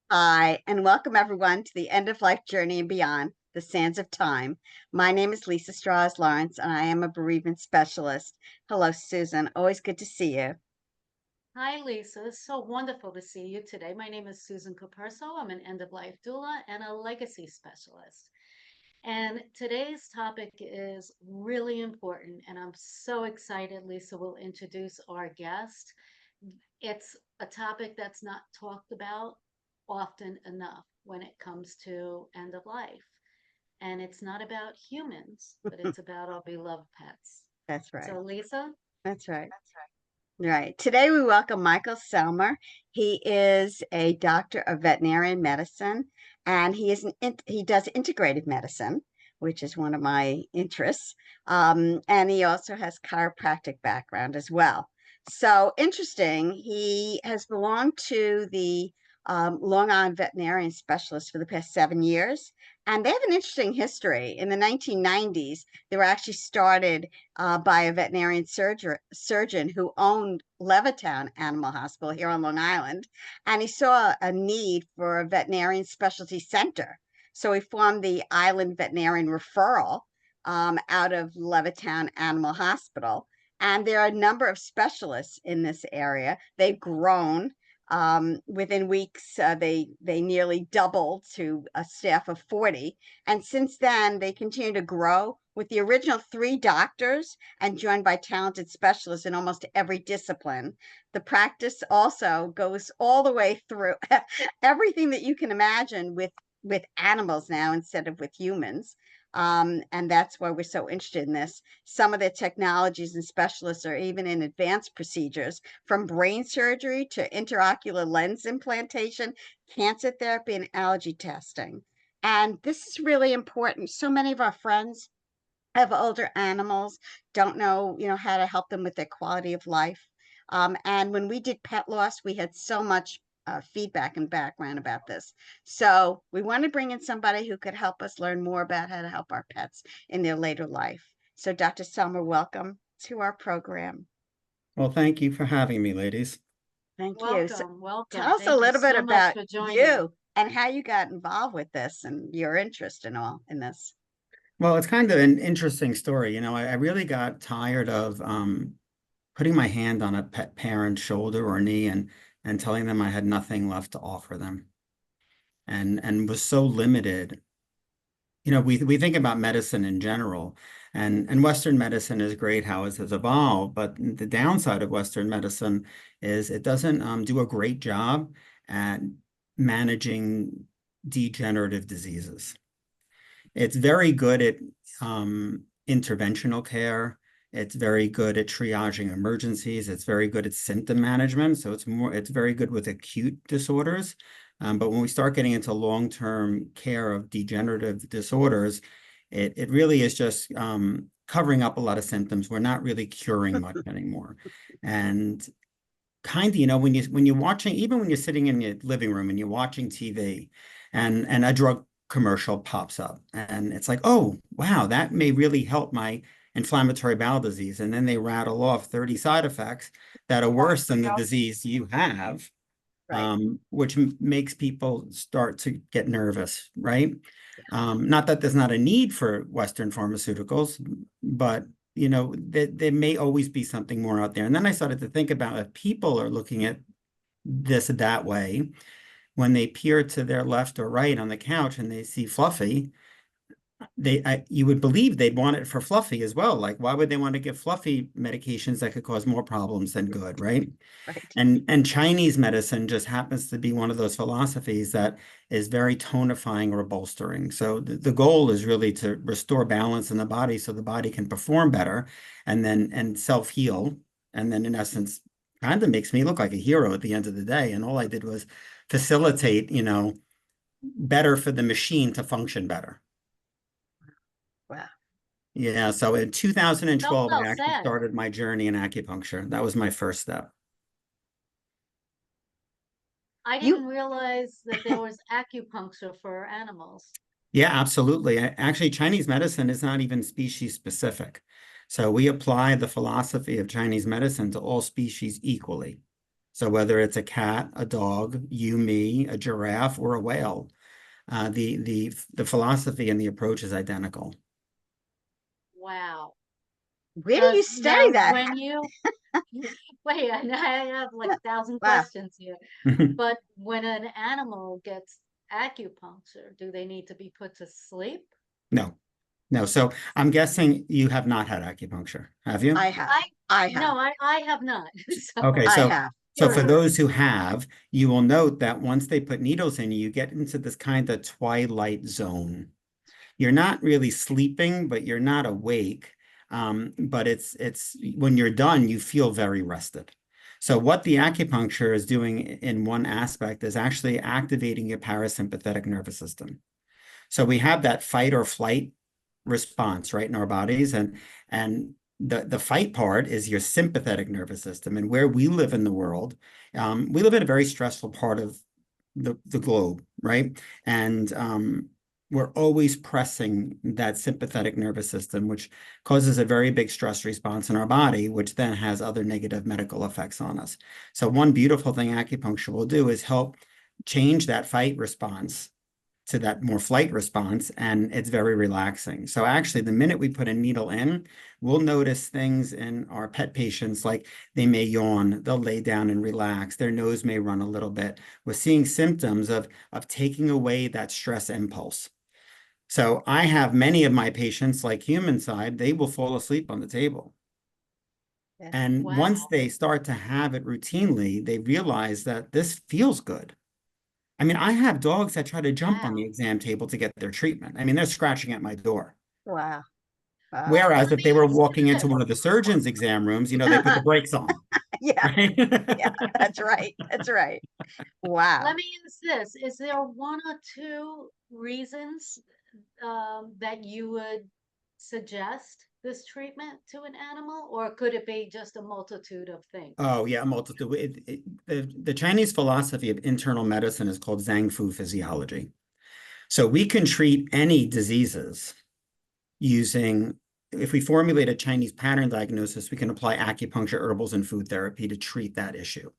Hi, and welcome everyone to the End of Life Journey and Beyond, the Sands of Time. My name is Lisa Strahs-Lorenc, and I am a bereavement specialist. Hello, Susan. Always good to see you. Hi, Lisa. It's so wonderful to see you today. My name is Susan Capurso. I'm an end-of-life doula and a legacy specialist. And today's topic is really important, and I'm so excited Lisa will introduce our guest. It's a topic that's not talked about often enough when it comes to end of life. And it's not about humans, but it's about our beloved pets. That's right. So, Lisa, That's right. Right. Today we welcome Michel Selmer. He is a doctor of veterinary medicine, and he does integrative medicine, which is one of my interests. And he also has chiropractic background as well. So interesting. He has belonged to the Long Island Veterinary Specialists for the past 7 years, and they have an interesting history. In the 1990s, they were actually started by a veterinarian surgeon who owned Levittown Animal Hospital here on Long Island. And he saw a need for a veterinarian specialty center. So he formed the Island Veterinarian Referral out of Levittown Animal Hospital. And there are a number of specialists in this area. They've grown. Within weeks, they nearly doubled to a staff of 40. And since then, they continue to grow with the original 3 doctors and joined by talented specialists in almost every discipline. The practice also goes all the way through everything that you can imagine with animals now instead of with humans. And that's why we're so interested in this. Some of the technologies and specialists are even in advanced procedures, from brain surgery to intraocular lens implantation, cancer therapy, and allergy testing. And this is really important. So many of our friends have older animals, don't know, how to help them with their quality of life. And when we did pet loss, we had so much feedback and background about this. So we want to bring in somebody who could help us learn more about how to help our pets in their later life. So Dr. Selmer, welcome to our program. Well, thank you for having me, ladies. Thank you. So welcome, welcome. tell us a Thank you little bit so much about for joining. you and how you got involved with this and your interest in all in this. Well, it's kind of an interesting story. I really got tired of putting my hand on a pet parent's shoulder or knee and telling them I had nothing left to offer them and was so limited. We think about medicine in general, and Western medicine is great how it has evolved, but the downside of Western medicine is it doesn't do a great job at managing degenerative diseases. It's very good at interventional care. It's very good at triaging emergencies. It's very good at symptom management. So it's very good with acute disorders. But when we start getting into long-term care of degenerative disorders, it really is just covering up a lot of symptoms. We're not really curing much anymore. And kind of, when you're watching, even when you're sitting in your living room and you're watching TV and a drug commercial pops up and it's like, oh, wow, that may really help my inflammatory bowel disease. And then they rattle off 30 side effects that are worse than the disease you have, Right. which makes people start to get nervous, right? Not that there's not a need for Western pharmaceuticals, but there may always be something more out there. And then I started to think about if people are looking at this that way, when they peer to their left or right on the couch and they see Fluffy, you would believe they'd want it for Fluffy as well. Like, why would they want to give Fluffy medications that could cause more problems than good, right? Right. And Chinese medicine just happens to be one of those philosophies that is very tonifying or bolstering. So the goal is really to restore balance in the body so the body can perform better and self-heal. And then in essence, kind of makes me look like a hero at the end of the day. And all I did was facilitate, better for the machine to function better. Wow. Yeah, so in So 2012, well I actually said. started my journey in acupuncture. That was my first step. I You didn't realize that there was acupuncture for animals. Yeah, absolutely. Actually, Chinese medicine is not even species specific. So we apply the philosophy of Chinese medicine to all species equally. So whether it's a cat, a dog, you, me, a giraffe, or a whale, the philosophy and the approach is identical. Wow. Where do you Does study now that? when you wait, I have like 1,000 Wow. questions here. But when an animal gets acupuncture, do they need to be put to sleep? No, no. So I'm guessing you have not had acupuncture, have you? I have. I I have. no, I have not. So Okay, I so have. so for curious. those who have, you will note that once they put needles in you, you get into this kind of twilight zone. You're not really sleeping, but you're not awake. But it's when you're done, you feel very rested. So what the acupuncture is doing in one aspect is actually activating your parasympathetic nervous system. So we have that fight or flight response, right, in our bodies, and the fight part is your sympathetic nervous system. And where we live in the world, we live in a very stressful part of the globe, right? And we're always pressing that sympathetic nervous system, which causes a very big stress response in our body, which then has other negative medical effects on us. So one beautiful thing acupuncture will do is help change that fight response to that more flight response, and it's very relaxing. So actually, the minute we put a needle in, we'll notice things in our pet patients, like they may yawn, they'll lay down and relax, their nose may run a little bit. We're seeing symptoms of taking away that stress impulse. So I have many of my patients, like human side, they will fall asleep on the table. Yeah. And once Wow. they start to have it routinely, they realize that this feels good. I mean, I have dogs that try to jump on the Wow. exam table to get their treatment. I mean, they're scratching at my door. Wow. Wow. Whereas Let if me they were ask walking you into one of the surgeon's exam rooms, they put the this. brakes on, Yeah. right? Yeah. That's right. That's right. Let Wow. me ask this. Is there one or two reasons that you would suggest this treatment to an animal, or could it be just a multitude of things? Oh, yeah, multitude. The Chinese philosophy of internal medicine is called Zhang Fu physiology. So we can treat any diseases using, if we formulate a Chinese pattern diagnosis, we can apply acupuncture, herbals, and food therapy to treat that issue.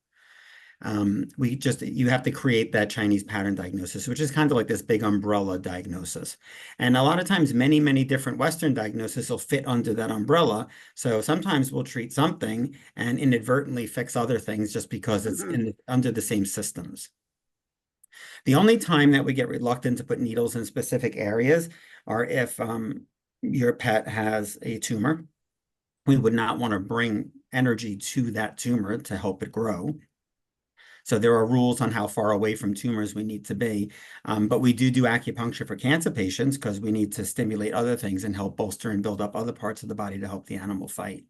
You have to create that Chinese pattern diagnosis, which is kind of like this big umbrella diagnosis. And a lot of times, many, many different Western diagnoses will fit under that umbrella. So sometimes we'll treat something and inadvertently fix other things just because it's Mhm. under the same systems. The only time that we get reluctant to put needles in specific areas are if your pet has a tumor. We would not want to bring energy to that tumor to help it grow. So there are rules on how far away from tumors we need to be. But we do acupuncture for cancer patients because we need to stimulate other things and help bolster and build up other parts of the body to help the animal fight.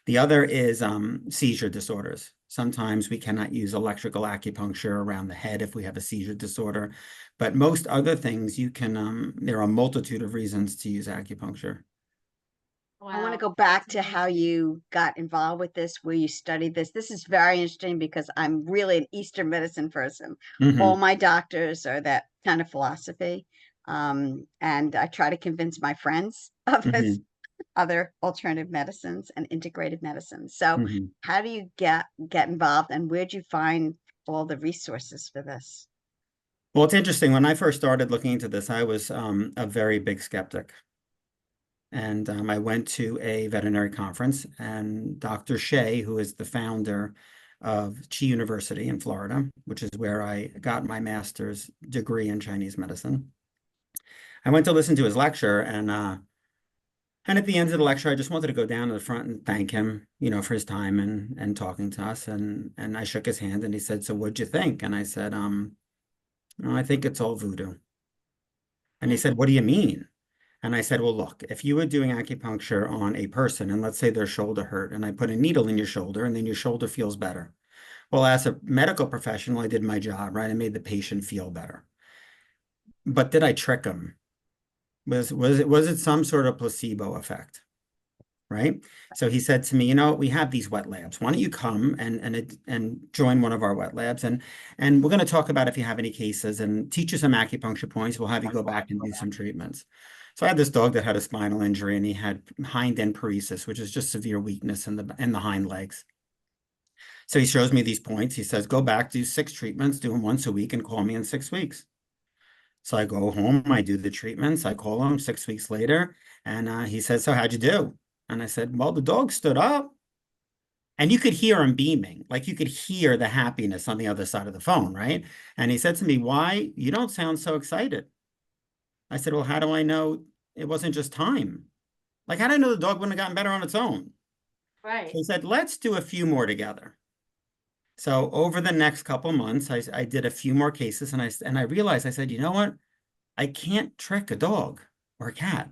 The other is seizure disorders. Sometimes we cannot use electrical acupuncture around the head if we have a seizure disorder. But most other things you can, there are a multitude of reasons to use acupuncture. I want to Wow, go that's back to how amazing. you got involved with this, where you studied this. This is very interesting because I'm really an Eastern medicine person. All Hmm. my doctors are that kind of philosophy. And I try to convince my friends of this Hmm. other alternative medicines and integrative medicine. So Hmm. how do you get involved, and where'd you find all the resources for this? Well, it's interesting. When I first started looking into this, I was a very big skeptic. And I went to a veterinary conference, and Dr. Shea, who is the founder of Chi University in Florida, which is where I got my master's degree in Chinese medicine. I went to listen to his lecture, and at the end of the lecture, I just wanted to go down to the front and thank him, for his time and talking to us. And I shook his hand, and he said, "So what'd you think?" And I said, "Oh, I think it's all voodoo." And he said, "What do you mean?" And I said, "Well, look, if you were doing acupuncture on a person and let's say their shoulder hurt and I put a needle in your shoulder and then your shoulder feels better. Well, as a medical professional, I did my job, right? I made the patient feel better. But did I trick them? Was it some sort of placebo effect? Right? So he said to me, we have these wet labs. Why don't you come and join one of our wet labs, and we're going to talk about if you have any cases and teach you some acupuncture points. We'll have you go back and do some treatments. So I had this dog that had a spinal injury and he had hind end paresis, which is just severe weakness in the hind legs. So he shows me these points. He says, go back, do 6 treatments, do them once a week, and call me in 6 weeks. So I go home, I do the treatments, I call him 6 weeks later, and he says, so how'd you do? And I said, well, the dog stood up. And you could hear him beaming, like you could hear the happiness on the other side of the phone, right? And he said to me, why? You don't sound so excited. I said, well, how do I know it wasn't just time? Like, how do I know the dog wouldn't have gotten better on its own? Right. So he said, let's do a few more together. So over the next couple months, I did a few more cases, and I realized, I said, you know what? I can't trick a dog or a cat.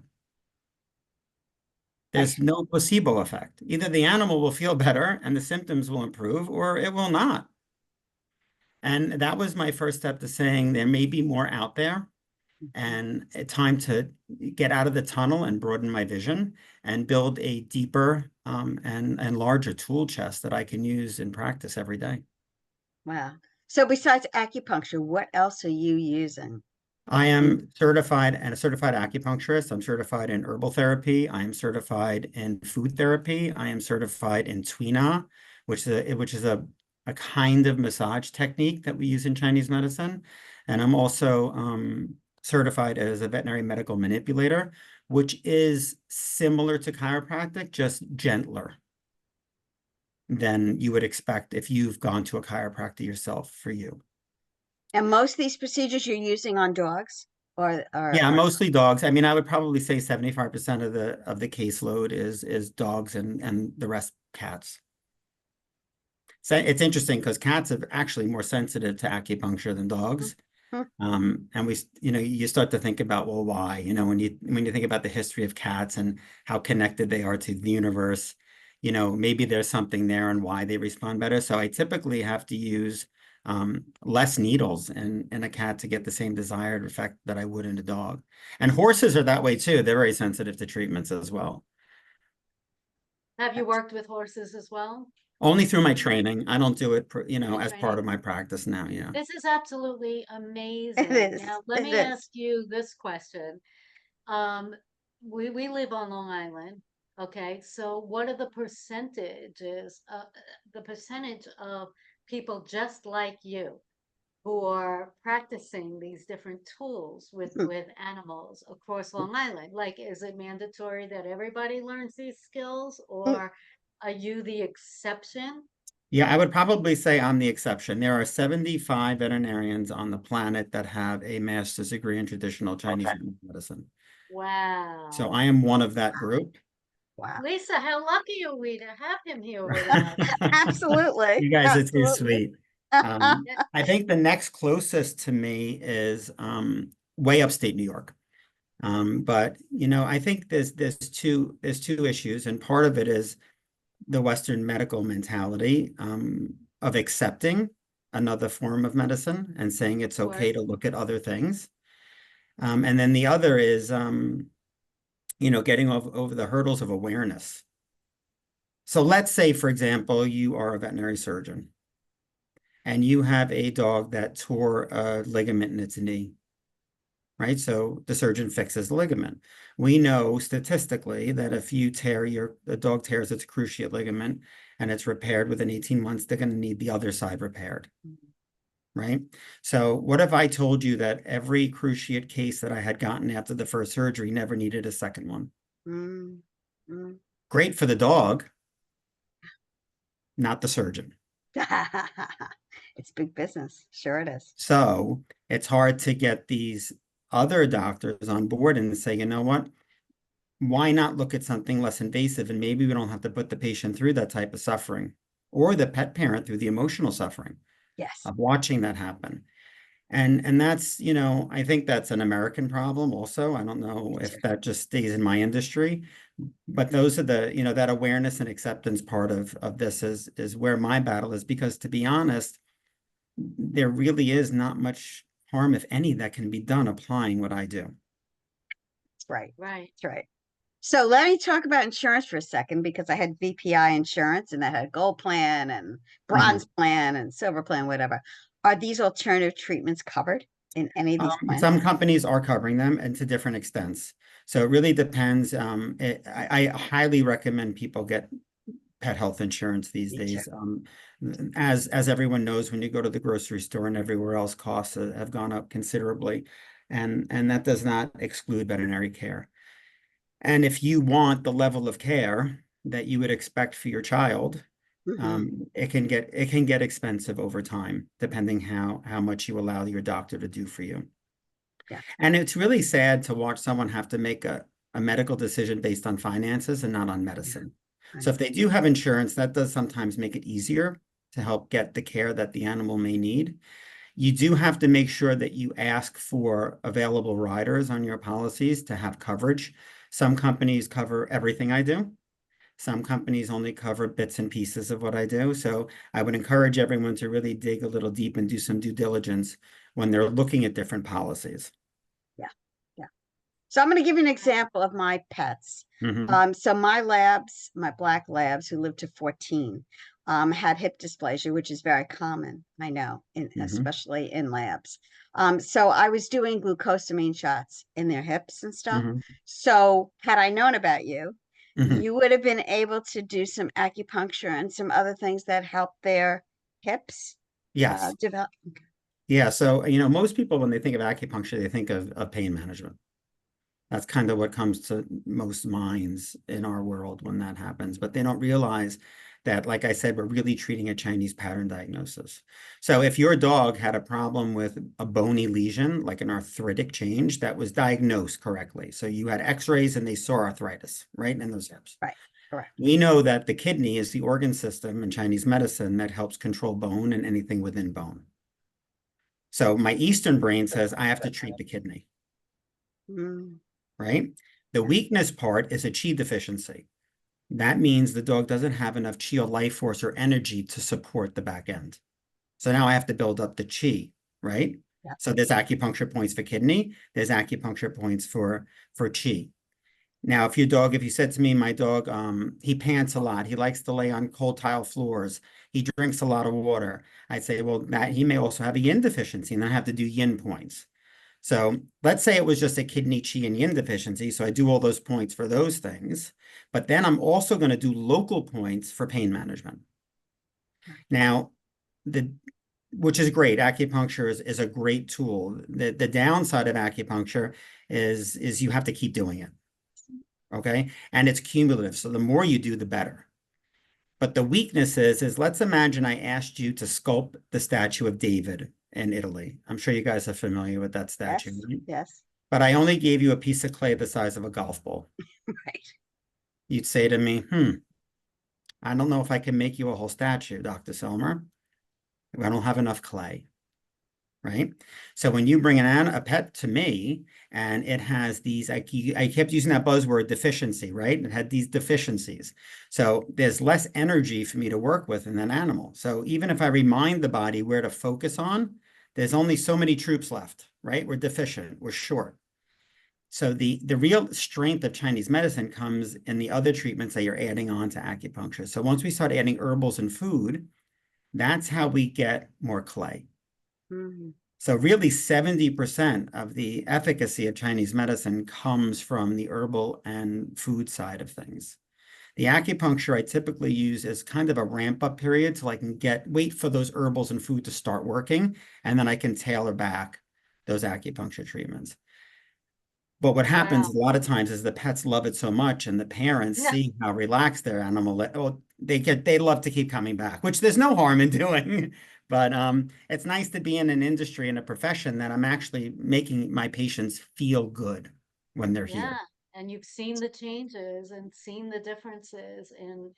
There's no placebo effect. Either the animal will feel better and the symptoms will improve, or it will not. And that was my first step to saying there may be more out there, and it's time to get out of the tunnel and broaden my vision and build a deeper and larger tool chest that I can use in practice every day. Wow. So besides acupuncture, what else are you using? I am certified and a certified acupuncturist. I'm certified in herbal therapy. I am certified in food therapy. I am certified in Tuina, which is a kind of massage technique that we use in Chinese medicine. And I'm also certified as a veterinary medical manipulator, which is similar to chiropractic, just gentler than you would expect if you've gone to a chiropractor yourself for you. And most of these procedures you're using on dogs, Yeah, mostly dogs. I mean, I would probably say 75% of the caseload is dogs and the rest cats. So it's interesting because cats are actually more sensitive to acupuncture than dogs. And you start to think about, well, why? When you think about the history of cats and how connected they are to the universe, maybe there's something there and why they respond better. So I typically have to use less needles in a cat to get the same desired effect that I would in a dog. And horses are that way too. They're very sensitive to treatments as well. Have you worked with horses as well? Only through my training. I don't do it, as part of my practice now. Yeah. This is absolutely amazing. It is. Now, let me ask you this question. We live on Long Island. Okay, so what are the percentage of people just like you who are practicing these different tools with animals across Long Island? Like, is it mandatory that everybody learns these skills, or are you the exception? Yeah, I would probably say I'm the exception. There are 75 veterinarians on the planet that have a master's degree in traditional Chinese medicine. Wow. So I am one of that group. Wow. Lisa, how lucky are we to have him here with us? Absolutely. You guys are too Absolutely. sweet. I think the next closest to me is way upstate New York. But I think there's two issues, and part of it is the Western medical mentality of accepting another form of medicine and saying it's okay to look at other things. And then the other is, getting over the hurdles of awareness. So let's say, for example, you are a veterinary surgeon and you have a dog that tore a ligament in its knee, right? So the surgeon fixes the ligament. We know statistically that if the dog tears its cruciate ligament and it's repaired within 18 months, they're going to need the other side repaired, right? So what if I told you that every cruciate case that I had gotten after the first surgery never needed a second one? Great for the dog, not the surgeon. It's big business. Sure it is. So it's hard to get these other doctors on board and say, you know what? Why not look at something less invasive? And maybe we don't have to put the patient through that type of suffering, or the pet parent through the emotional suffering of watching that happen. And that's, I think that's an American problem also. I don't know if that just stays in my industry, but those are that awareness and acceptance part of this is where my battle is, because to be honest, there really is not much harm, if any, that can be done applying what I do. That's right. Right. That's right. So let me talk about insurance for a second, because I had VPI insurance and I had gold plan and bronze plan and silver plan, whatever. Are these alternative treatments covered in any of these plans? Some companies are covering them, and to different extents. So it really depends. I highly recommend people get pet health insurance these Me too. days. As everyone knows, when you go to the grocery store and everywhere else, costs have gone up considerably, and that does not exclude veterinary care. And if you want the level of care that you would expect for your child, it can get expensive over time, depending how much you allow your doctor to do for you. Yeah. And it's really sad to watch someone have to make a medical decision based on finances and not on medicine. So if they do have insurance, that does sometimes make it easier to help get the care that the animal may need. You do have to make sure that you ask for available riders on your policies to have coverage. Some companies cover everything I do. Some companies only cover bits and pieces of what I do. So I would encourage everyone to really dig a little deep and do some due diligence when they're looking at different policies. Yeah. Yeah. So I'm going to give you an example of my pets. Mm-hmm. So my labs, my black labs who lived to 14, had hip dysplasia, which is very common, I know, especially in labs. So I was doing glucosamine shots in their hips and stuff. Mm-hmm. So had I known about you, Mm-hmm. you would have been able to do some acupuncture and some other things that help their hips Yes. develop. Yeah. So, most people, when they think of acupuncture, they think of pain management. That's kind of what comes to most minds in our world when that happens. But they don't realize that, like I said, we're really treating a Chinese pattern diagnosis. So if your dog had a problem with a bony lesion, like an arthritic change, that was diagnosed correctly. So you had x-rays and they saw arthritis, right, in those hips. Right. Correct. We know that the kidney is the organ system in Chinese medicine that helps control bone and anything within bone. So my Eastern brain says I have to treat the kidney. Right? The weakness part is a qi deficiency. That means the dog doesn't have enough qi or life force or energy to support the back end. So now I have to build up the qi, right? Yeah. So there's acupuncture points for kidney, there's acupuncture points for qi. Now, if you said to me, my dog, he pants a lot, he likes to lay on cold tile floors, he drinks a lot of water, I'd say, well, that he may also have a yin deficiency, and I have to do yin points. So let's say it was just a kidney, qi, and yin deficiency. So I do all those points for those things. But then I'm also going to do local points for pain management. Now, which is great. Acupuncture is a great tool. The downside of acupuncture is you have to keep doing it. Okay. And it's cumulative. So the more you do, the better. But the weakness is let's imagine I asked you to sculpt the statue of David in Italy. I'm sure you guys are familiar with that statue. Yes. Right? Yes. But I only gave you a piece of clay the size of a golf ball. Right. You'd say to me, I don't know if I can make you a whole statue, Dr. Selmer. I don't have enough clay, right? So when you bring a pet to me and it has these, I kept using that buzzword deficiency, right? It had these deficiencies. So there's less energy for me to work with in that animal. So even if I remind the body where to focus on, there's only so many troops left, right? We're deficient, we're short. So the real strength of Chinese medicine comes in the other treatments that you're adding on to acupuncture. So once we start adding herbals and food, that's how we get more clay. So really 70% of the efficacy of Chinese medicine comes from the herbal and food side of things. The acupuncture I typically use as kind of a ramp up period till I can wait for those herbals and food to start working, and then I can tailor back those acupuncture treatments. But what happens a lot of times is the pets love it so much, and the parents see how relaxed their animal, they love to keep coming back, which there's no harm in doing. But it's nice to be in an industry and a profession that I'm actually making my patients feel good when they're here. And you've seen the changes and seen the differences in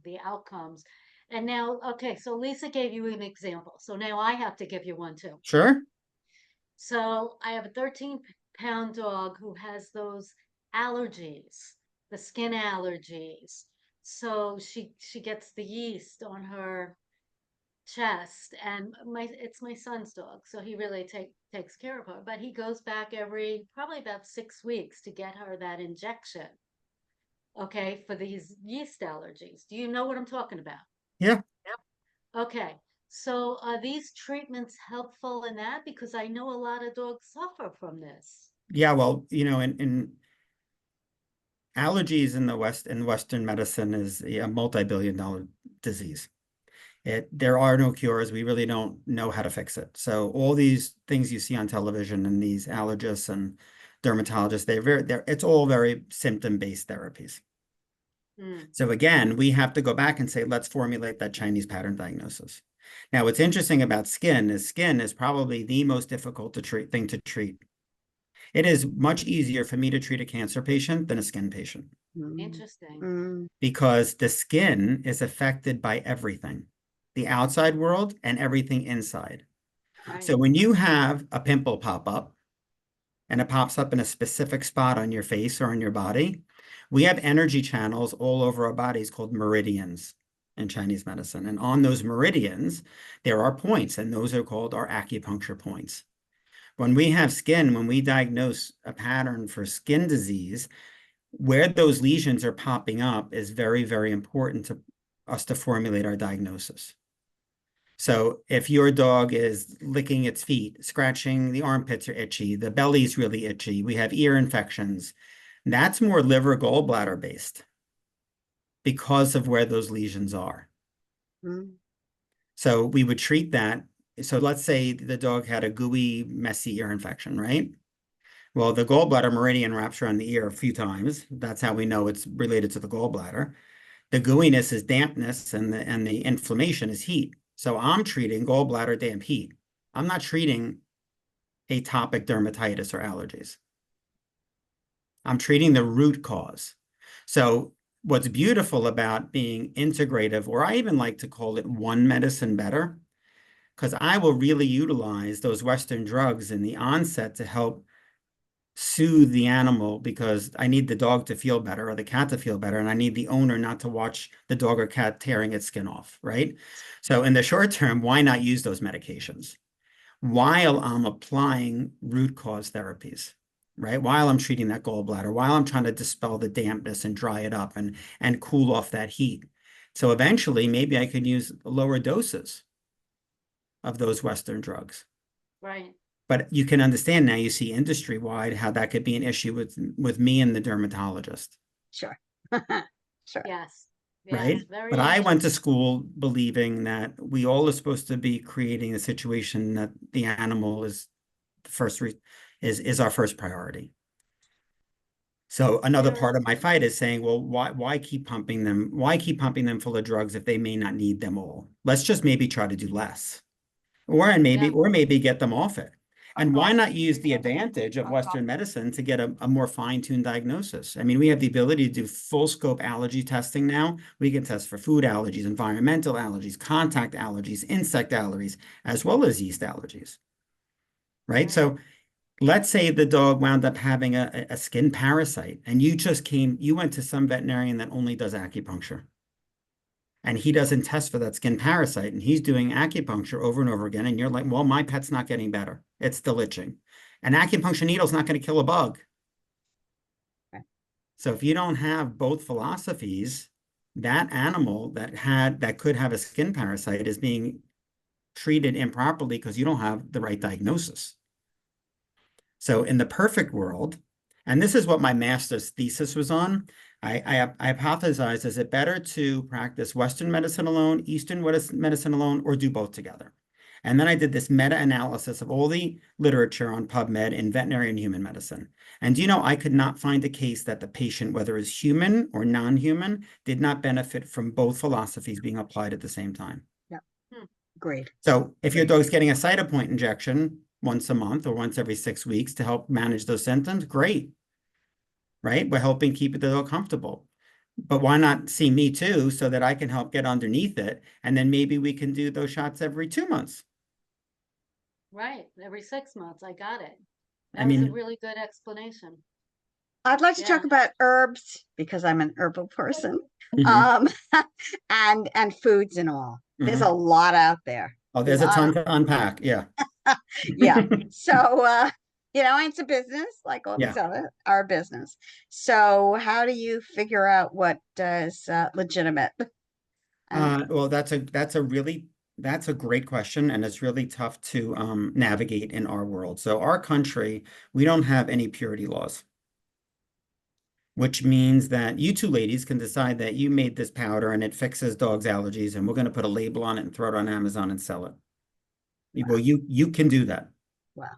the outcomes. And now, okay, so Lisa gave you an example. So now I have to give you one too. Sure. So I have a 13-pound dog who has those allergies, the skin allergies. So she gets the yeast on her chest, and it's my son's dog, so he really takes care of her. But he goes back every probably about 6 weeks to get her that injection. Okay, for these yeast allergies. Do you know what I'm talking about? Yeah. Okay. So are these treatments helpful in that? Because I know a lot of dogs suffer from this. Yeah, well, in allergies in the West, in Western medicine, is a multi-billion-dollar disease. There are no cures. We really don't know how to fix it. So all these things you see on television and these allergists and dermatologists, it's all very symptom-based therapies. So again, we have to go back and say, let's formulate that Chinese pattern diagnosis. Now, what's interesting about skin is probably the most difficult thing to treat. It is much easier for me to treat a cancer patient than a skin patient. Interesting. Because the skin is affected by everything, the outside world and everything inside. Right. So when you have a pimple pop up, and it pops up in a specific spot on your face or on your body, we have energy channels all over our bodies called meridians in Chinese medicine. And on those meridians, there are points, and those are called our acupuncture points. When we have skin, when we diagnose a pattern for skin disease, where those lesions are popping up is very, very important to us to formulate our diagnosis. So if your dog is licking its feet, scratching, the armpits are itchy, the belly's really itchy, we have ear infections, that's more liver gallbladder based because of where those lesions are. So we would treat that. So let's say the dog had a gooey, messy ear infection, right? Well, the gallbladder meridian wraps around the ear a few times. That's how we know it's related to the gallbladder. The gooiness is dampness, and the inflammation is heat. So I'm treating gallbladder damp heat. I'm not treating atopic dermatitis or allergies. I'm treating the root cause. So what's beautiful about being integrative, or I even like to call it one medicine better, because I will really utilize those Western drugs in the onset to help soothe the animal, because I need the dog to feel better or the cat to feel better, and I need the owner not to watch the dog or cat tearing its skin off, right? So in the short term, why not use those medications while I'm applying root cause therapies, right? While I'm treating that gallbladder, while I'm trying to dispel the dampness and dry it up and cool off that heat. So eventually, maybe I could use lower doses of those Western drugs. Right. But you can understand now, you see industry-wide how that could be an issue with me and the dermatologist. Sure. Sure. Yes. Right? Yes. Very But I went to interesting. school believing that we all are supposed to be creating a situation that the animal is the first is our first priority. So another part of my fight is saying, well, why keep pumping them? Why keep pumping them full of drugs if they may not need them all? Let's just maybe try to do less, or maybe get them off it. And why not use the advantage of Western medicine to get a more fine-tuned diagnosis? I mean, we have the ability to do full scope allergy testing now. We can test for food allergies, environmental allergies, contact allergies, insect allergies, as well as yeast allergies, right? So let's say the dog wound up having a skin parasite, and you went to some veterinarian that only does acupuncture, and he doesn't test for that skin parasite, and he's doing acupuncture over and over again, and you're like, well, my pet's not getting better. It's still itching. An acupuncture needle's not going to kill a bug. Okay. So if you don't have both philosophies, that animal that could have a skin parasite is being treated improperly because you don't have the right diagnosis. So in the perfect world, and this is what my master's thesis was on, I hypothesized, is it better to practice Western medicine alone, Eastern medicine alone, or do both together? And then I did this meta-analysis of all the literature on PubMed in veterinary and human medicine. And do you know, I could not find a case that the patient, whether it's human or non-human, did not benefit from both philosophies being applied at the same time. Yeah. Great. So if your dog's getting a Cytopoint injection once a month or once every 6 weeks to help manage those symptoms, great, right? We're helping keep the dog comfortable. But why not see me too, so that I can help get underneath it, and then maybe we can do those shots every 2 months. Right. Every 6 months. I got it. I That was a mean, really good explanation. I'd like to talk Yeah. about herbs because I'm an herbal person, mhm, and foods and all. There's a mhm. lot out there. Oh, there's a ton to unpack. Yeah. Yeah. So, it's a business like all these Yeah. other our business. So how do you figure out what is legitimate? And Well, that's a great question, and it's really tough to navigate in our world. So our country, we don't have any purity laws. which means that you two ladies can decide that you made this powder and it fixes dogs' allergies, and we're going to put a label on it and throw it on Amazon and sell it. Wow. Well, you can do that. Wow.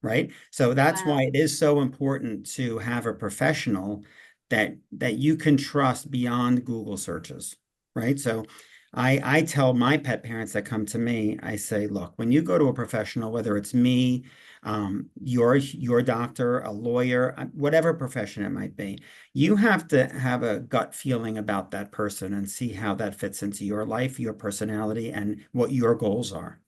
Right? So that's Wow. why it is so important to have a professional that you can trust beyond Google searches, right? So I tell my pet parents that come to me, I say, look, when you go to a professional, whether it's me, your doctor, a lawyer, whatever profession it might be, you have to have a gut feeling about that person and see how that fits into your life, your personality, and what your goals are.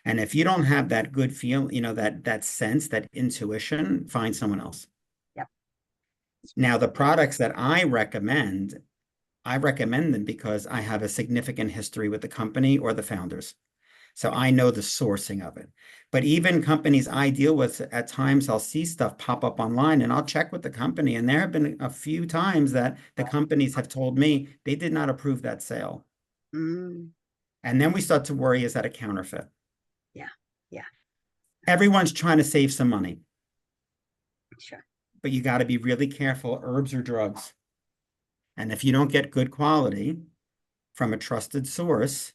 And if you don't have that good feel, that sense, that intuition, find someone else. Yep. Now, the products that I recommend them because I have a significant history with the company or the founders. So I know the sourcing of it. But even companies I deal with, at times I'll see stuff pop up online and I'll check with the company. And there have been a few times that the companies have told me they did not approve that sale. Mm. And then we start to worry, is that a counterfeit? Yeah. Yeah. Everyone's trying to save some money. Sure. But you got to be really careful. Herbs or drugs. And if you don't get good quality from a trusted source,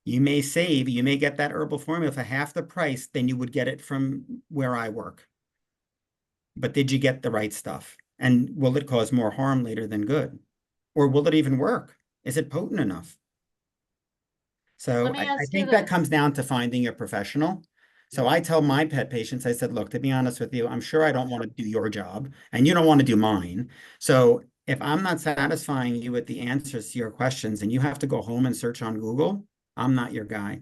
you may get that herbal formula for half the price than you would get it from where I work. But did you get the right stuff? And will it cause more harm later than good? Or will it even work? Is it potent enough? So Let me I ask you think that this. comes down to finding a professional. So I tell my pet patients, I said, look, to be honest with you, I'm sure I don't want to do your job and you don't want to do mine. So if I'm not satisfying you with the answers to your questions and you have to go home and search on Google, I'm not your guy.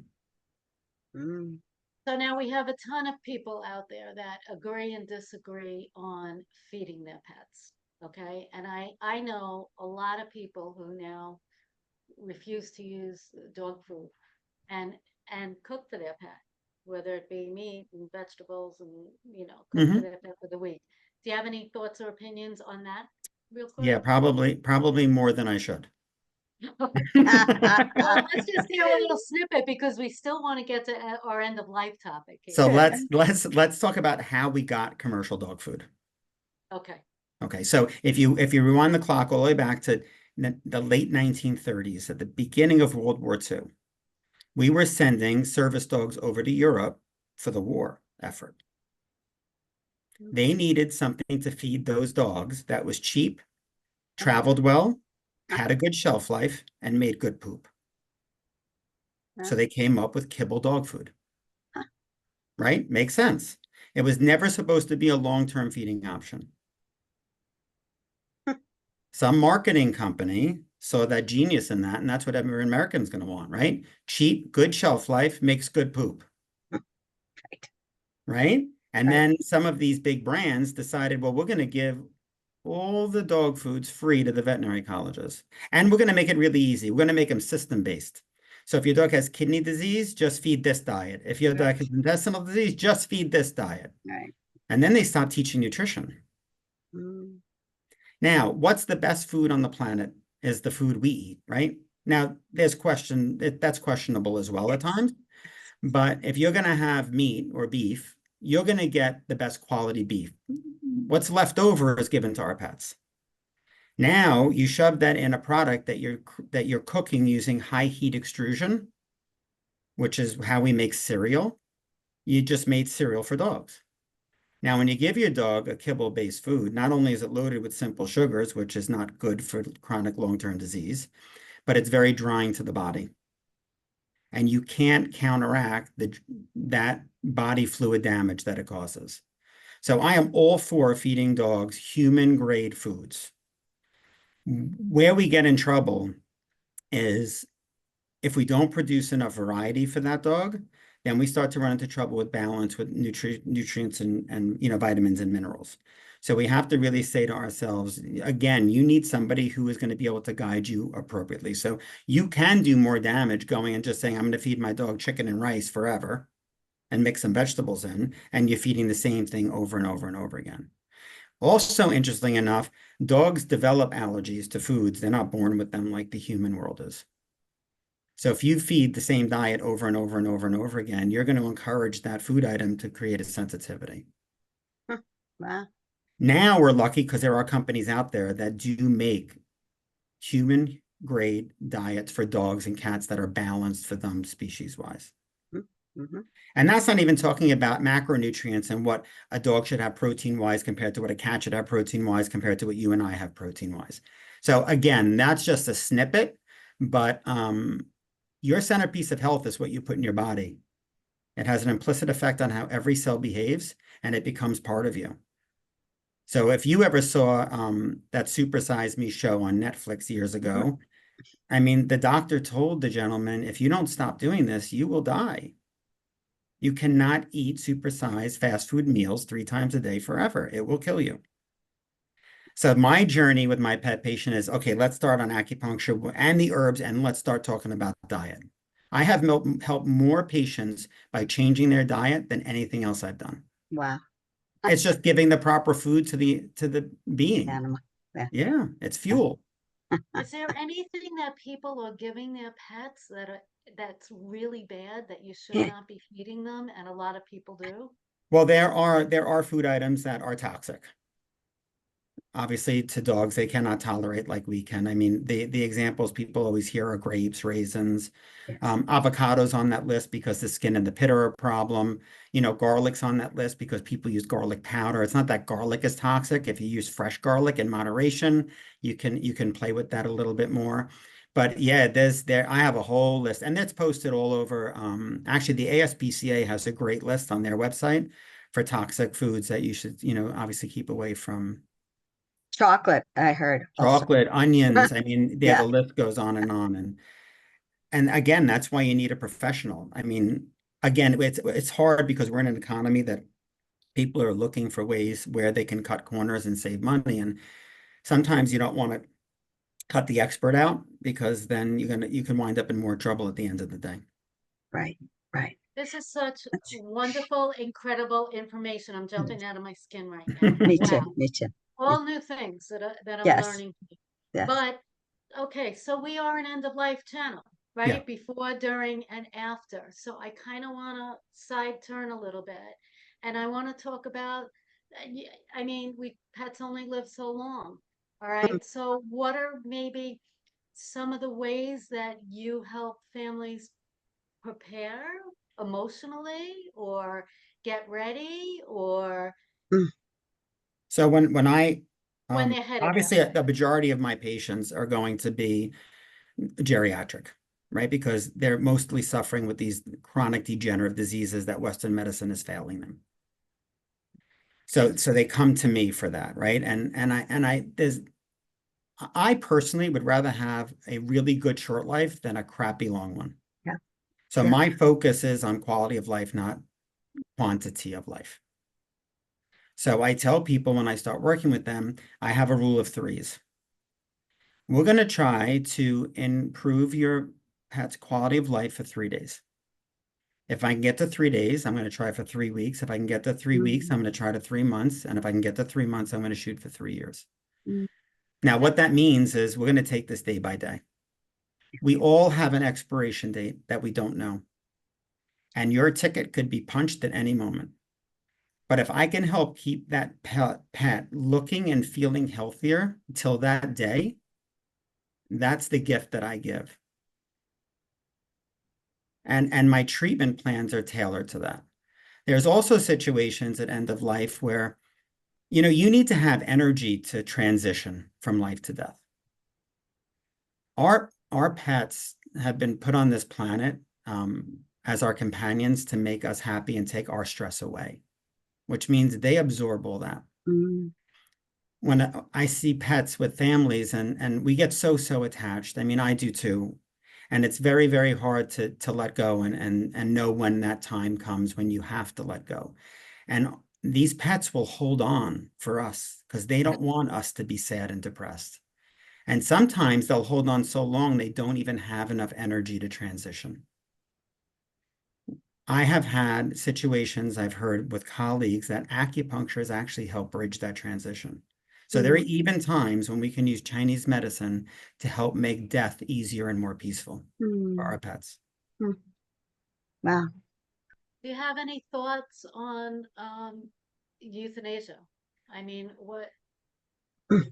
Mm. So now we have a ton of people out there that agree and disagree on feeding their pets. Okay. And I know a lot of people who now refuse to use dog food and cook for their pet, whether it be meat and vegetables and cook for Mhm. their pet for the week. Do you have any thoughts or opinions on that, real quick? Yeah, probably more than I should. Well, let's just do a little snippet because we still want to get to our end of life topic So here. let's talk about how we got commercial dog food. Okay. Okay, so if you rewind the clock all the way back to the late 1930s, at the beginning of World War II, we were sending service dogs over to Europe for the war effort. They needed something to feed those dogs that was cheap, traveled well, had a good shelf life, and made good poop. So they came up with kibble dog food. Right? Makes sense. It was never supposed to be a long-term feeding option. Some marketing company saw that genius in that, and that's what every American's going to want, right? Cheap, good shelf life makes good poop. Right. Right? And Right. then some of these big brands decided, well, we're going to give all the dog foods free to the veterinary colleges. And we're going to make it really easy. We're going to make them system-based. So if your dog has kidney disease, just feed this diet. If your dog has intestinal disease, just feed this diet. Right. And then they stopped teaching nutrition. Mm. Now, what's the best food on the planet is the food we eat, right? Now, that's questionable as well at times. But if you're going to have meat or beef, you're going to get the best quality beef. What's left over is given to our pets. Now you shove that in a product that you're cooking using high heat extrusion, which is how we make cereal. You just made cereal for dogs. Now, when you give your dog a kibble-based food, not only is it loaded with simple sugars, which is not good for chronic long-term disease, but it's very drying to the body. And you can't counteract that body fluid damage that it causes. So I am all for feeding dogs human-grade foods. Where we get in trouble is if we don't produce enough variety for that dog, then we start to run into trouble with balance with nutrients and vitamins and minerals. So we have to really say to ourselves, again, you need somebody who is going to be able to guide you appropriately. So you can do more damage going and just saying, I'm going to feed my dog chicken and rice forever and mix some vegetables in, and you're feeding the same thing over and over and over again. Also, interesting enough, dogs develop allergies to foods. They're not born with them like the human world is. So if you feed the same diet over and over and over and over again, you're going to encourage that food item to create a sensitivity. Wow. Now we're lucky because there are companies out there that do make human grade diets for dogs and cats that are balanced for them species wise. Mm-hmm. And that's not even talking about macronutrients and what a dog should have protein wise compared to what a cat should have protein wise compared to what you and I have protein wise. So again, that's just a snippet, but your centerpiece of health is what you put in your body. It has an implicit effect on how every cell behaves, and it becomes part of you. So if you ever saw that Super Size Me show on Netflix years ago, I mean, the doctor told the gentleman, if you don't stop doing this, you will die. You cannot eat supersized fast food meals 3 times a day forever. It will kill you. So my journey with my pet patient is, okay, let's start on acupuncture and the herbs, and let's start talking about diet. I have helped more patients by changing their diet than anything else I've done. Wow. It's just giving the proper food to the being. Animal. Yeah, it's fuel. Is there anything that people are giving their pets that's really bad that you should not be feeding them, and a lot of people do? Well, there are food items that are toxic. Obviously, to dogs, they cannot tolerate like we can. I mean, the examples people always hear are grapes, raisins, Yes. avocados on that list because the skin and the pit are a problem. You know, garlic's on that list because people use garlic powder. It's not that garlic is toxic. If you use fresh garlic in moderation, you can play with that a little bit more. But yeah, I have a whole list, and it's posted all over. Actually, the ASPCA has a great list on their website for toxic foods that you should, obviously keep away from. Chocolate, I heard also. Chocolate, onions. I mean, Yeah. the list goes on and on. And again, that's why you need a professional. I mean, again, it's hard because we're in an economy that people are looking for ways where they can cut corners and save money. And sometimes you don't want to cut the expert out because then you can wind up in more trouble at the end of the day. Right. Right. This is such wonderful, incredible information. I'm jumping out of my skin right now. Me Wow. too. Me too. All new things that I'm Yes. learning. Yes. But okay, so we are an end of life channel, right? Yeah. Before, during, and after. So I kind of want to side turn a little bit, and I want to talk about. I mean, we pets only live so long. All right. So what are maybe some of the ways that you help families prepare emotionally, or get ready, or So when I when they're headed that obviously way? the majority of my patients are going to be geriatric, right? Because they're mostly suffering with these chronic degenerative diseases that Western medicine is failing them. So they come to me for that, right? I personally would rather have a really good short life than a crappy long one. Yeah. So Yeah. my focus is on quality of life, not quantity of life. So I tell people when I start working with them, I have a rule of 3s. We're going to try to improve your pet's quality of life for 3 days. If I can get to 3 days, I'm going to try for 3 weeks. If I can get to 3 weeks, I'm going to try to 3 months. And if I can get to 3 months, I'm going to shoot for 3 years. Now, what that means is we're going to take this day by day. We all have an expiration date that we don't know. And your ticket could be punched at any moment. But if I can help keep that pet looking and feeling healthier till that day, that's the gift that I give. And my treatment plans are tailored to that. There's also situations at end of life where, you need to have energy to transition from life to death. Our pets have been put on this planet as our companions to make us happy and take our stress away, which means they absorb all that. When I see pets with families and we get so attached, I mean, I do too. And it's very, very hard to let go and know when that time comes when you have to let go. And these pets will hold on for us because they don't want us to be sad and depressed. And sometimes they'll hold on so long they don't even have enough energy to transition. I have had situations I've heard with colleagues that acupuncture has actually helped bridge that transition. So there are even times when we can use Chinese medicine to help make death easier and more peaceful for our pets. Wow. Do you have any thoughts on euthanasia? I mean,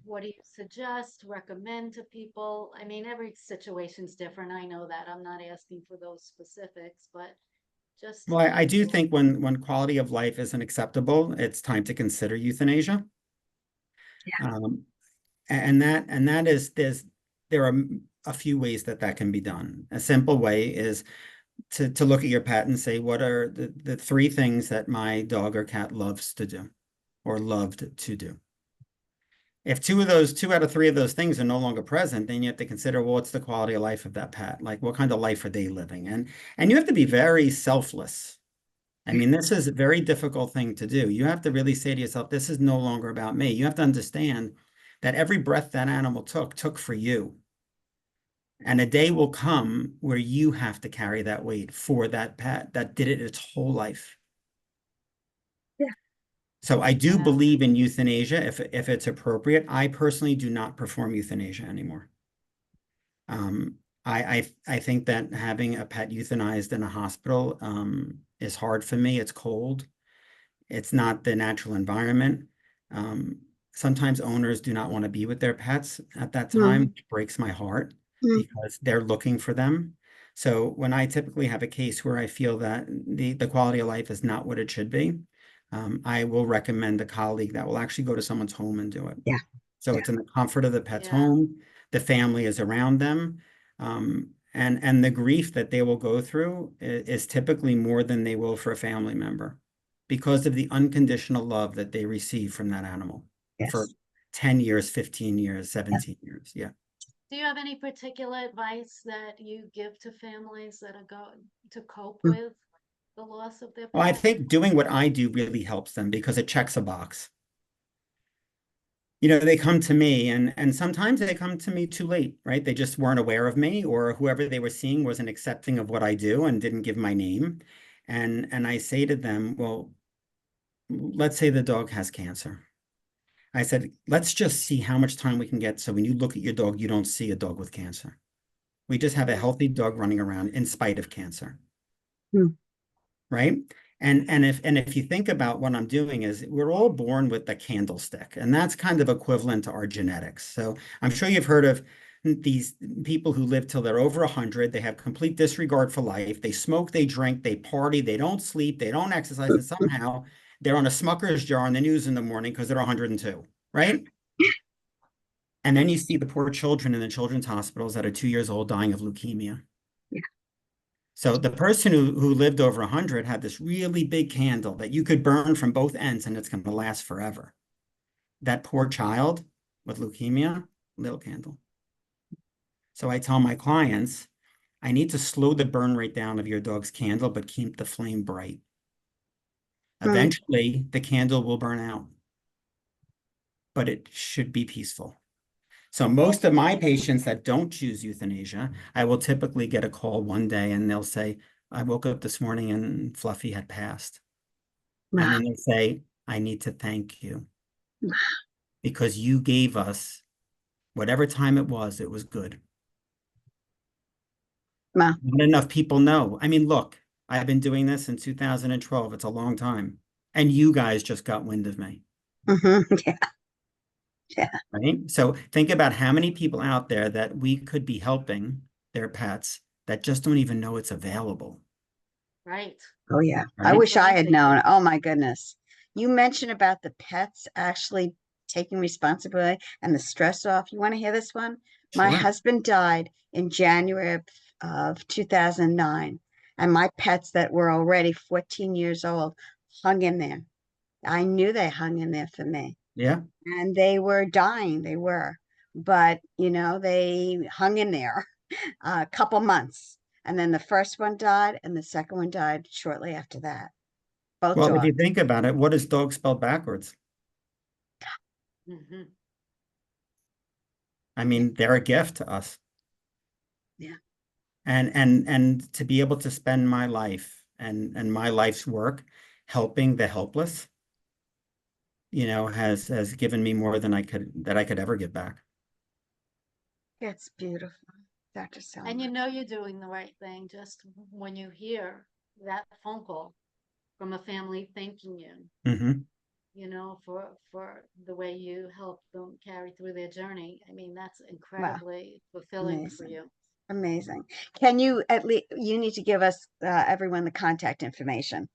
what do you suggest, recommend to people? I mean, every situation's different. I know that. I'm not asking for those specifics, but just Well, I do think when quality of life isn't acceptable, it's time to consider euthanasia. Um, and that is there are a few ways that that can be done. A simple way is to look at your pet and say, what are the three things that my dog or cat loves to do or loved to do? If two out of three of those things are no longer present, then you have to consider, well, what's the quality of life of that pet? Like, what kind of life are they living? And you have to be very selfless. I mean, this is a very difficult thing to do. You have to really say to yourself, this is no longer about me. You have to understand that every breath that animal took for you. And a day will come where you have to carry that weight for that pet that did it its whole life. Yeah. So I do Yeah. believe in euthanasia if it's appropriate. I personally do not perform euthanasia anymore. I think that having a pet euthanized in a hospital is hard for me. It's cold. It's not the natural environment. Sometimes owners do not want to be with their pets at that time. Mm, It breaks my heart mm, because they're looking for them. So when I typically have a case where I feel that the quality of life is not what it should be, I will recommend a colleague that will actually go to someone's home and do it. yeah. So Yeah. it's in the comfort of the pet's Yeah. home. The family is around them. And the grief that they will go through is typically more than they will for a family member because of the unconditional love that they receive from that animal for Yes. 10 years, 15 years, Yeah. 17 years. Yeah. Do you have any particular advice that you give to families that are going to cope Mm, with the loss of their Well, I pet? think doing what I do really helps them because it checks a box. You know, they come to me and sometimes they come to me too late, right? They just weren't aware of me or whoever they were seeing wasn't accepting of what I do and didn't give my name. And I say to them, well, let's say the dog has cancer. I said, let's just see how much time we can get so when you look at your dog, you don't see a dog with cancer. We just have a Mm, healthy dog running around in spite of cancer, mm, right? And if you think about what I'm doing is we're all born with the candlestick, and that's kind of equivalent to our genetics. So I'm sure you've heard of these people who live till they're over 100. They have complete disregard for life. They smoke, they drink, they party, they don't sleep, they don't exercise, and somehow they're on a Smucker's jar in the news in the morning because they're 102, right? And then you see the poor children in the children's hospitals that are 2 years old dying of leukemia. yeah. So the person who lived over 100 had this really big candle that you could burn from both ends and it's going to last forever. That poor child with leukemia, little candle. So I tell my clients, I need to slow the burn rate down of your dog's candle, but keep the flame bright. Mm, Eventually, the candle will burn out, but it should be peaceful. So most of my patients that don't choose euthanasia, I will typically get a call one day and they'll say, I woke up this morning and Fluffy had passed. wow. And then they say, I need to thank you because you gave us whatever time it was good. Wow. Not enough people know. I mean, look, I've been doing this in 2012. It's a long time. And you guys just got wind of me, Mm-hmm. Yeah. Yeah. right? So think about how many people out there that we could be helping their pets that just don't even know it's available, right. Oh, yeah. I right? wish That's what I I'm had thinking. known. Oh, my goodness. You mentioned about the pets actually taking responsibility and the stress off. You want to hear this one? My Sure. husband died in January of 2009, and my pets that were already 14 years old hung in there. I knew they hung in there for me, Yeah. and they were dying. They were, but they hung in there a couple months. And then the first one died, and the second one died shortly after that. Both Well, if you dogs. think about it, what is dog spelled backwards? Hmm. I Yeah. mean, they're a gift to us. Yeah. And to be able to spend my life and my life's work helping the helpless, has given me more than I could ever give back. It's beautiful, Dr. And you Selmer. know you're doing the right thing just when you hear that phone call from a family thanking you. Hmm. you know, for the way you help them carry through their journey. I mean, that's Wow, incredibly fulfilling for amazing. you. Amazing. Can you at least, you need to give us everyone the contact information,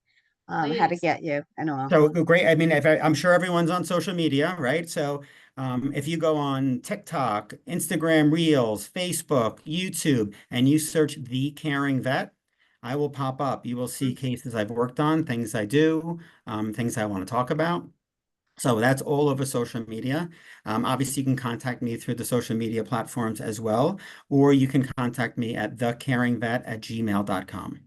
how to Please. get you and all. So great. I mean, I'm sure everyone's on social media, right? So if you go on TikTok, Instagram Reels, Facebook, YouTube, and you search The Caring Vet, I will pop up. You will see cases I've worked on, things I do, things I want to talk about. So that's all over social media. Obviously, you can contact me through the social media platforms as well, or you can contact me at thecaringvet@gmail.com.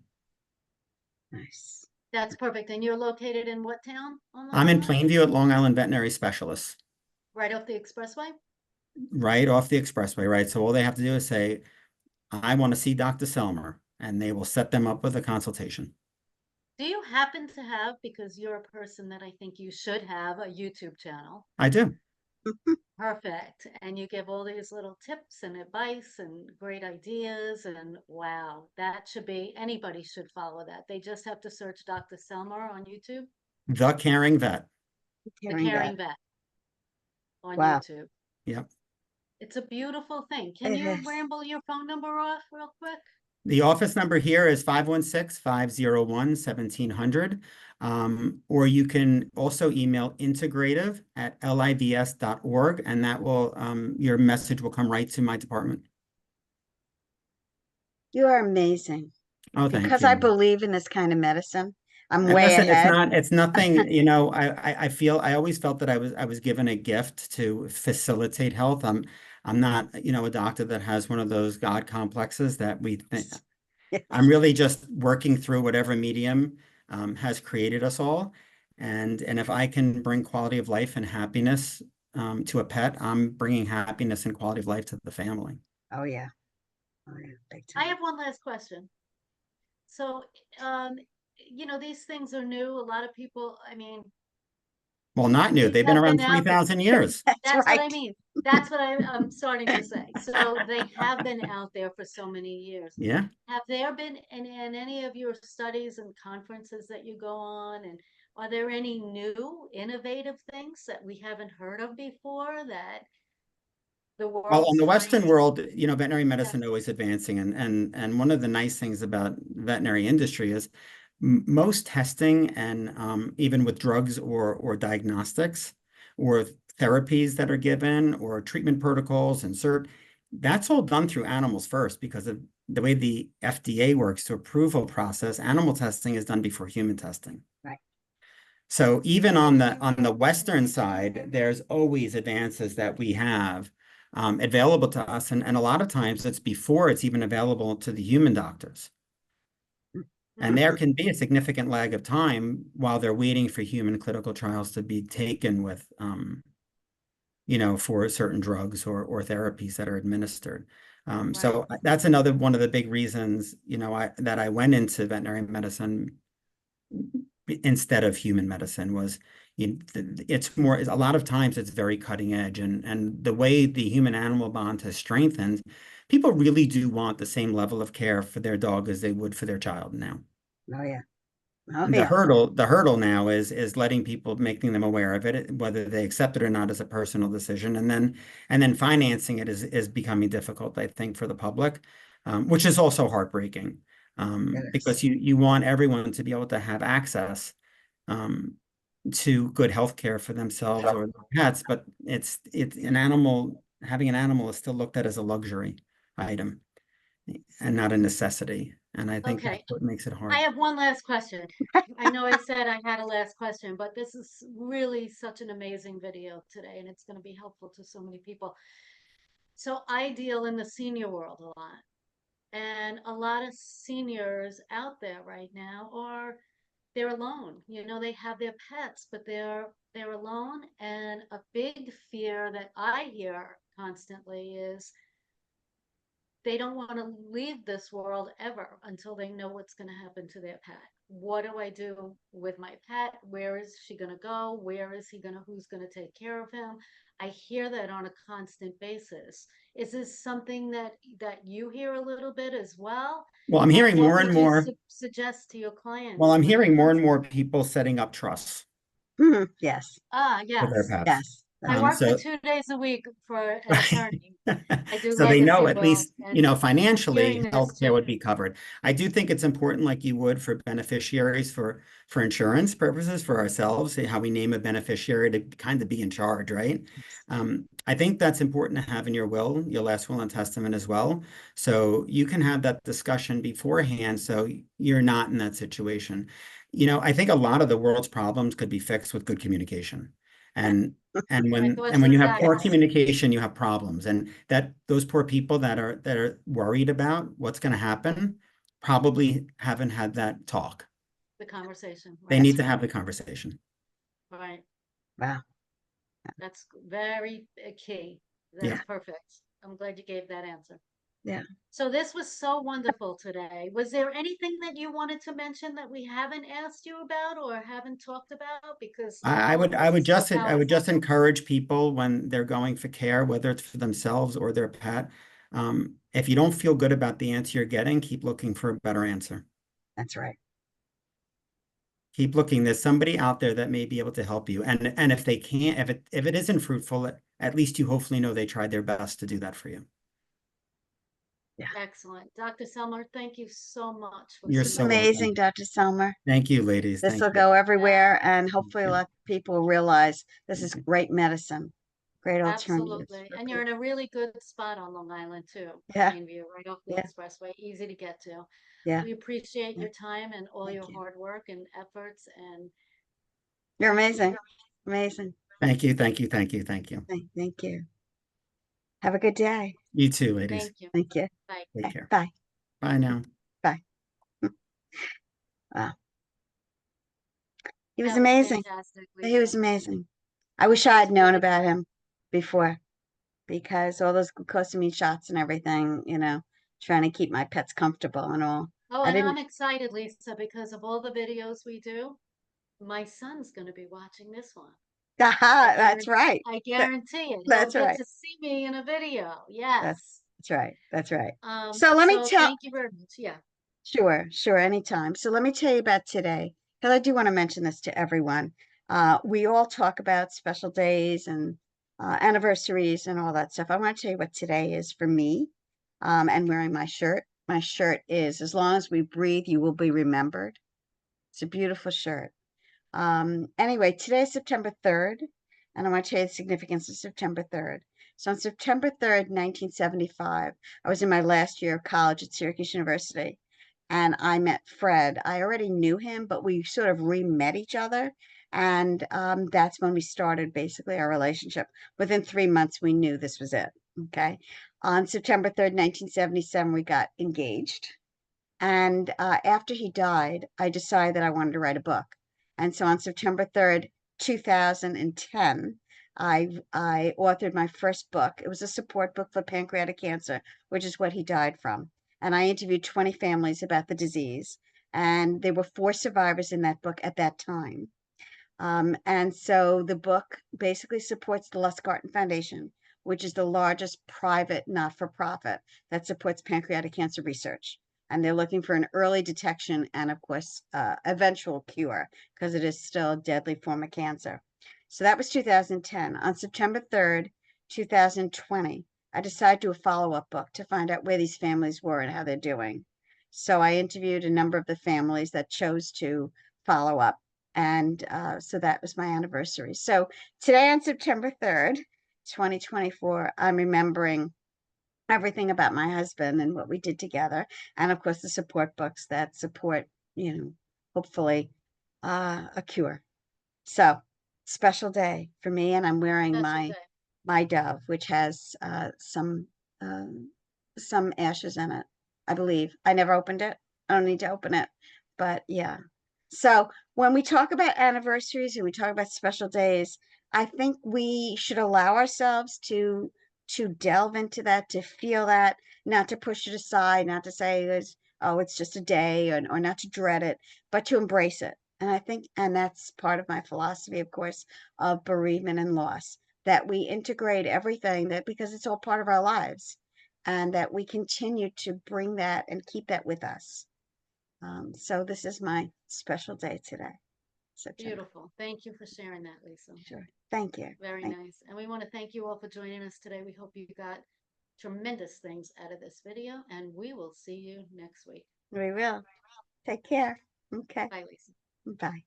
Nice. That's perfect. And you're located in what town on Long I'm in Island? Plainview at Long Island Veterinary Specialists, Right off the expressway? right off the expressway, right? So all they have to do is say, I want to see Dr. Selmer, and they will set them up with a consultation. Do you happen to have, because you're a person that I think you should have, a YouTube channel? I do. Perfect. And you give all these little tips and advice and great ideas. And wow, that should be, anybody should follow that. They just have to search Dr. Selmer on YouTube, The Caring Vet. The Caring vet. Caring Vet on Wow, YouTube. Yep. It's a beautiful thing. Can it you is. ramble your phone number off real quick? The office number here is 516-501-1700. Or you can also email integrative@livs.org, and that will, your message will come right to my department. You are amazing. Oh, thank Because I you. believe in this kind of medicine, I'm And way listen, ahead. it's nothing, you know, I always felt that I was given a gift to facilitate health. I'm not, you know, a doctor that has one of those God complexes that we think. I'm really just working through whatever medium has created us all. And if I can bring quality of life and happiness to a pet, I'm bringing happiness and quality of life to the family. Oh yeah. Oh yeah, big I time. have one last question. So, um, you know, these things are new. A lot of people, I mean, Well, not new. these They've been have around been out there. 3,000 years. That's That's what I right. mean. That's what I'm starting to say. So they have been out there for so many years. Yeah. Have there been in any of your studies and conferences that you go on, and are there any new innovative things that we haven't heard of before that the Well, in world's the trying Western to, world, you know, veterinary yeah, medicine always advancing, and one of the nice things about veterinary industry is most testing and even with drugs or diagnostics or therapies that are given or treatment protocols and that's all done through animals first because of the way the FDA works to approval process. Animal testing is done before human testing. Right. So even on the Western side, there's always advances that we have available to us. And a lot of times it's before it's even available to the human doctors. And there can be a significant lag of time while they're waiting for human clinical trials to be taken with, you know, for certain drugs or therapies that are administered. right. So that's another one of the big reasons, you know, that I went into veterinary medicine instead of human medicine was, you know, it's more, a lot of times it's very cutting edge, and the way the human animal bond has strengthened, people really do want the same level of care for their dog as they would for their child now. Oh yeah. Oh The yeah. hurdle now is letting people, making them aware of it, whether they accept it or not as a personal decision, and then financing it is becoming difficult, I think, for the public, which is also heartbreaking, It is. because you want everyone to be able to have access to good health care for themselves or their pets, but it's an animal, having an animal is still looked at as a luxury item and not a necessity, and I think that's Okay. what makes it I hard. have one last question. I know I said I had a last question, but this is really such an amazing video today, and it's going to be helpful to so many people. So I deal in the senior world a lot, and a lot of seniors out there right now are they're alone. You know, they have their pets, but they're alone. And a big fear that I hear constantly is they don't want to leave this world ever until they know what's going to happen to their pet. What do I do with my pet? Where is she going to go? Where is he going to, who's going to take care of him? I hear that on a constant basis. Is this something that you hear a little bit as well? Well, I'm And hearing what more and would you more. suggest to your Well, clients I'm when it hearing more comes and to more people setting up trusts. Yes, with their Yes. pets. yes, I that's right. work for So 2 days a week for an attorney. I do so they know legacy at wills, least, and I'm financially hearing this healthcare would too. be covered. I do think it's important, like you would for beneficiaries for insurance purposes for ourselves, how we name a beneficiary to kind of be in charge, right? I think that's important to have in your will, your last will and testament as well. So you can have that discussion beforehand so you're not in that situation. I think a lot of the world's problems could be fixed with good communication. And and My when thoughts and when you have poor exactly. communication, you have problems. And that those poor people that are worried about what's going to happen probably haven't had that talk. The conversation, They right? need That's to right. have the conversation. Right. Wow. That's very key. Yeah. That's perfect. I'm glad you gave that answer. Yeah. So this was so wonderful today. Was there anything that you wanted to mention that we haven't asked you about or haven't talked about? Because I would I this would is so just I would powerful. just encourage people when they're going for care, whether it's for themselves or their pet. If you don't feel good about the answer you're getting, keep looking for a better answer. That's right. Keep looking. There's somebody out there that may be able to help you. And if they can't, if it isn't fruitful, at least you hopefully know they tried their best to do that for you. Yeah. Excellent. Dr. Selmer, thank you so much for You're It's so submitting. amazing, welcome. Dr. Selmer. Thank you, ladies. This Thank will you. go Yeah, everywhere, and hopefully a Yeah. lot of people realize this is great medicine, great alternatives absolutely. for And you're in people. a really good spot on Long Island too, Yeah, Plainview, right off the yeah, expressway, easy to get to. yeah, We appreciate yeah. your time and all Thank your you. hard work and efforts, and You're thank you. amazing. Amazing. Thank you. Thank you. Thank you. Thank you. Thank you. Have a good day. You too, ladies. Thank you. Thank you. Bye. Take Okay, care. bye. Bye now. Bye. Wow. He was That was amazing. fantastic, He was Lisa. amazing. I wish That I was had known really about good. him before because all those glucosamine shots and everything, trying to keep my pets comfortable and all. Oh, I and didn't. I'm excited, Lisa, because of all the videos we do. My son's going to be watching this one. That's right. I That- guarantee it. He'll That's get right. to see me in a video. That's Yes. that's right. That's right. So let me So tell. thank you very much. Yeah. Sure, anytime. So let me tell you about today, because I do want to mention this to everyone. We all talk about special days and anniversaries and all that stuff. I want to tell you what today is for me, and wearing my shirt. My shirt is "As long as we breathe, you will be remembered." It's a beautiful shirt. Anyway, today is September 3rd, and I want to tell you the significance of September 3rd. So on September 3rd, 1975, I was in my last year of college at Syracuse University, and I met Fred. I already knew him, but we sort of re-met each other, and that's when we started basically our relationship. Within 3 months, we knew this was it. Okay. On September 3rd, 1977, we got engaged. And after he died, I decided that I wanted to write a book. And so on September 3rd, 2010, I authored my first book. It was a support book for pancreatic cancer, which is what he died from. And I interviewed 20 families about the disease. And there were 4 survivors in that book at that time. And so the book basically supports the Lustgarten Foundation, which is the largest private not-for-profit that supports pancreatic cancer research. And they're looking for an early detection and, of course, eventual cure, because it is still a deadly form of cancer. So that was 2010. On September 3rd, 2020, I decided to do a follow-up book to find out where these families were and how they're doing. So I interviewed a number of the families that chose to follow up. And so that was my anniversary. So today on September 3rd, 2024, I'm remembering everything about my husband and what we did together. And of course, the support books that support, hopefully a cure. So special day for me. And I'm wearing Special my day. Dove, which has some ashes in it, I believe. I never opened it. I don't need to open it. But yeah. So when we talk about anniversaries and we talk about special days, I think we should allow ourselves to delve into that, to feel that, not to push it aside, not to say it's just a day, or not to dread it, but to embrace it. And I think, and that's part of my philosophy, of course, of bereavement and loss, that we integrate everything, that because it's all part of our lives, and that we continue to bring that and keep that with us. So this is my special day today. such a Beautiful. Thank you for sharing that, Lisa. sure. Thank you. Very nice. And we want to thank you all for joining us today. We hope you got tremendous things out of this video, and we will see you next week. We will. Take care. Okay. Bye, Lisa. Bye.